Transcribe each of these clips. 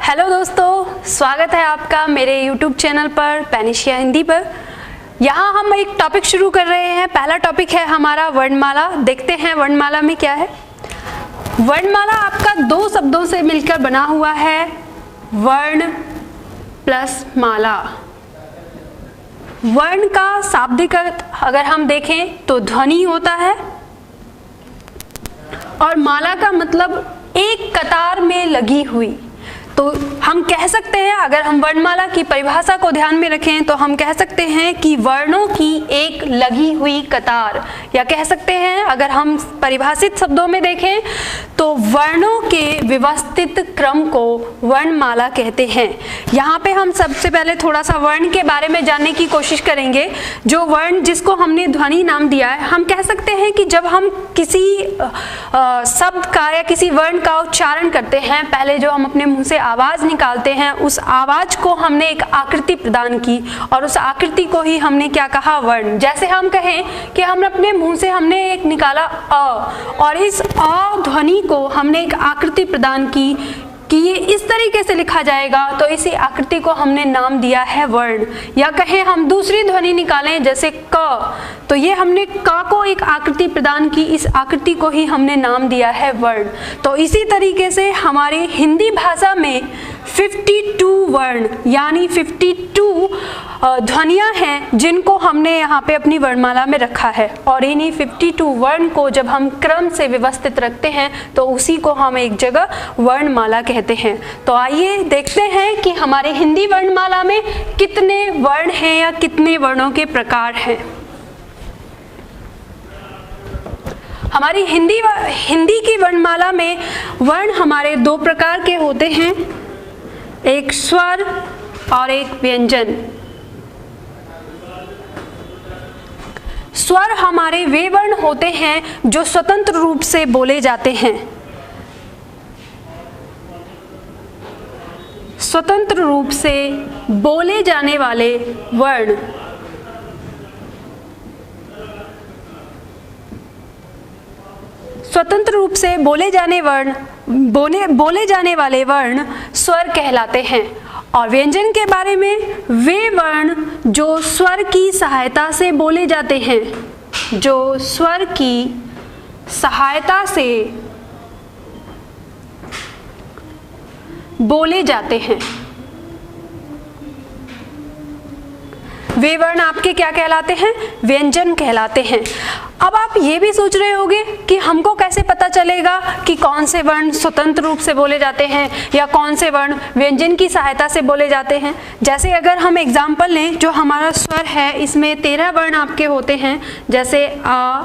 Hello दोस्तों, स्वागत है आपका मेरे YouTube चैनल पर पेनिशिया हिंदी पर। यहाँ हम एक टॉपिक शुरू कर रहे हैं। पहला टॉपिक है हमारा वर्णमाला। देखते हैं वर्णमाला में क्या है। वर्णमाला आपका दो शब्दों से मिलकर बना हुआ है, वर्ण प्लस माला। वर्ण का शाब्दिक अर्थ अगर हम देखें तो ध्वनि होता है और माला का मतलब एक कतार में लगी हुई। तो हम कह सकते हैं, अगर हम वर्णमाला की परिभाषा को ध्यान में रखें तो हम कह सकते हैं कि वर्णों की एक लगी हुई कतार, या कह सकते हैं अगर हम परिभाषित शब्दों में देखें तो वर्णों के व्यवस्थित क्रम को वर्णमाला कहते हैं। यहाँ पे हम सबसे पहले थोड़ा सा वर्ण के बारे में जानने की कोशिश करेंगे। जो वर्ण जिसको हमने ध्वनि नाम दिया है, हम कह सकते हैं कि जब हम किसी शब्द का या किसी वर्ण का उच्चारण करते हैं, पहले जो हम अपने मुंह से आवाज निकालते हैं, उस आवाज को हमने एक आकृति प्रदान की और उस आकृति को ही हमने क्या कहा, वर्ण। जैसे हम कहें कि हम अपने मुंह से हमने एक निकाला अ, और इस अ ध्वनि को हमने एक आकृति प्रदान की कि ये इस तरीके से लिखा जाएगा, तो इसी आकृति को हमने नाम दिया है वर्ण। या कहें हम दूसरी ध्वनि निकालें जैसे क, तो ये हमने क को एक आकृति प्रदान की, इस आकृति को ही हमने नाम दिया है वर्ण। तो इसी तरीके से हमारी हिंदी भाषा में 52 वर्ण यानी 52 ध्वनियां हैं जिनको हमने यहाँ पे अपनी वर्णमाला में रखा है। और इन्हीं 52 वर्ण को जब हम क्रम से व्यवस्थित रखते हैं तो उसी को हम एक जगह वर्णमाला कहते हैं। तो आइए देखते हैं कि हमारे हिंदी वर्णमाला में कितने वर्ण हैं या कितने वर्णों के प्रकार हैं। हमारी हिंदी की वर्णमाला में वर्ण हमारे दो प्रकार के होते हैं, एक स्वर और एक व्यंजन। स्वर हमारे वे वर्ण होते हैं जो स्वतंत्र रूप से बोले जाते हैं। स्वतंत्र रूप से बोले जाने वाले वर्ण स्वतंत्र रूप से बोले जाने वाले वर्ण स्वर कहलाते हैं। और व्यंजन के बारे में, वे वर्ण जो स्वर की सहायता से बोले जाते हैं, जो स्वर की सहायता से बोले जाते हैं, वे वर्ण आपके क्या कहलाते हैं, व्यंजन कहलाते हैं। अब आप ये भी सोच रहे होंगे कि हमको कैसे पता चलेगा कि कौन से वर्ण स्वतंत्र रूप से बोले जाते हैं या कौन से वर्ण व्यंजन की सहायता से बोले जाते हैं। जैसे अगर हम एग्जाम्पल लें, जो हमारा स्वर है इसमें 13 वर्ण आपके होते हैं, जैसे आ,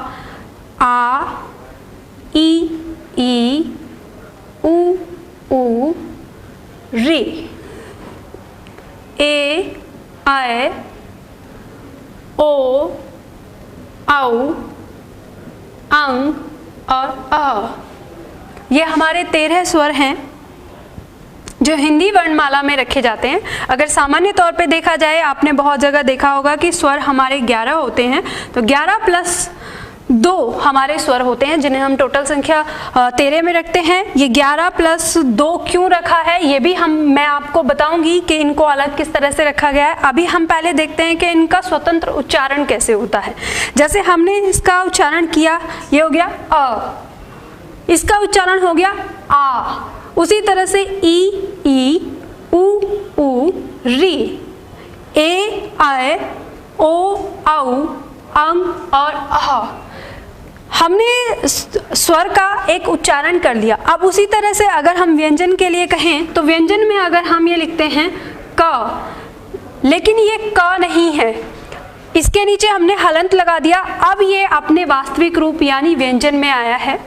ई, उ, री, ए, ऐ, ओ, औ, अंग और अ। ये हमारे 13 स्वर हैं जो हिंदी वर्णमाला में रखे जाते हैं। अगर सामान्य तौर पे देखा जाए, आपने बहुत जगह देखा होगा कि स्वर हमारे 11 होते हैं, तो 11 प्लस 2 हमारे स्वर होते हैं जिन्हें हम टोटल संख्या 13 में रखते हैं। ये 11 प्लस 2 क्यों रखा है ये भी मैं आपको बताऊंगी कि इनको अलग किस तरह से रखा गया है। अभी हम पहले देखते हैं कि इनका स्वतंत्र उच्चारण कैसे होता है। जैसे हमने इसका उच्चारण किया, ये हो गया अ, इसका उच्चारण हो गया आ। उसी तरह से ई, उ, री, ए, ऐ, ओ, औ, अंग और अह। हमने स्वर का एक उच्चारण कर लिया। अब उसी तरह से अगर हम व्यंजन के लिए कहें तो व्यंजन में अगर हम ये लिखते हैं क, लेकिन ये क नहीं है, इसके नीचे हमने हलंत लगा दिया। अब ये अपने वास्तविक रूप यानी व्यंजन में आया है,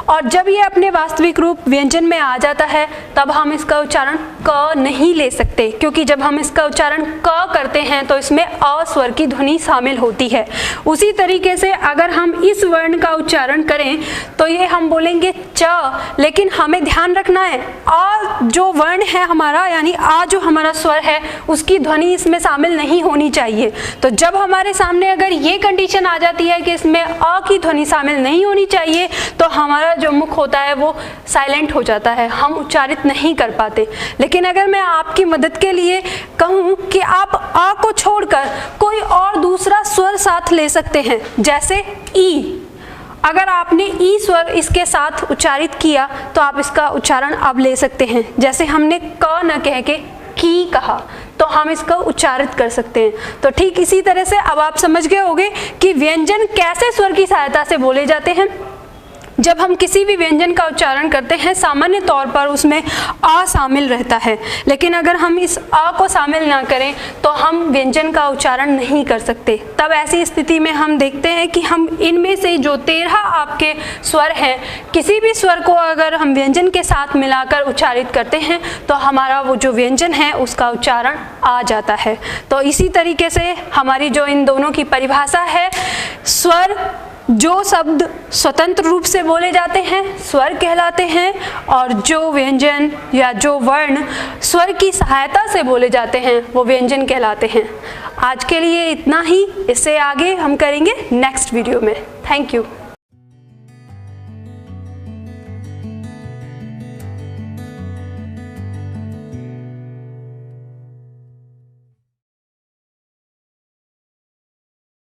और जब ये अपने वास्तविक रूप व्यंजन में आ जाता है तब हम इसका उच्चारण क नहीं ले सकते, क्योंकि जब हम इसका उच्चारण क करते हैं तो इसमें अ स्वर की ध्वनि शामिल होती है। उसी तरीके से अगर हम इस वर्ण का उच्चारण करें तो ये हम बोलेंगे च, लेकिन हमें ध्यान रखना है अ जो वर्ण है हमारा, यानी आ जो हमारा स्वर है, उसकी ध्वनि इसमें शामिल नहीं होनी चाहिए। तो जब हमारे सामने अगर ये कंडीशन आ जाती है कि इसमें अ की ध्वनि शामिल नहीं होनी चाहिए, तो हमारा जो मुख होता है वो साइलेंट हो जाता है, हम उच्चारित उच्चारित नहीं कर पाते। लेकिन अगर मैं आपकी मदद के लिए कहूँ कि आप अ को छोड़कर कोई और दूसरा स्वर साथ ले सकते हैं, जैसे ई। अगर आपने ई स्वर इसके साथ उच्चारित किया तो आप इसका उच्चारण अब ले सकते हैं। जैसे हमने क न कह के की कहा तो हम इसका उच्चारित कर सकते हैं। तो ठीक इसी तरह से अब आप समझ गए होंगे कि व्यंजन कैसे स्वर की सहायता से बोले जाते हैं। जब हम किसी भी व्यंजन का उच्चारण करते हैं सामान्य तौर पर उसमें आ शामिल रहता है, लेकिन अगर हम इस आ को शामिल ना करें तो हम व्यंजन का उच्चारण नहीं कर सकते। तब ऐसी स्थिति में हम देखते हैं कि हम इनमें से जो 13 आपके स्वर हैं, किसी भी स्वर को अगर हम व्यंजन के साथ मिलाकर उच्चारित करते हैं तो हमारा वो जो व्यंजन है उसका उच्चारण आ जाता है। तो इसी तरीके से हमारी जो इन दोनों की परिभाषा है, स्वर जो शब्द स्वतंत्र रूप से बोले जाते हैं स्वर कहलाते हैं, और जो व्यंजन या जो वर्ण स्वर की सहायता से बोले जाते हैं वो व्यंजन कहलाते हैं। आज के लिए इतना ही, इससे आगे हम करेंगे नेक्स्ट वीडियो में। Thank you.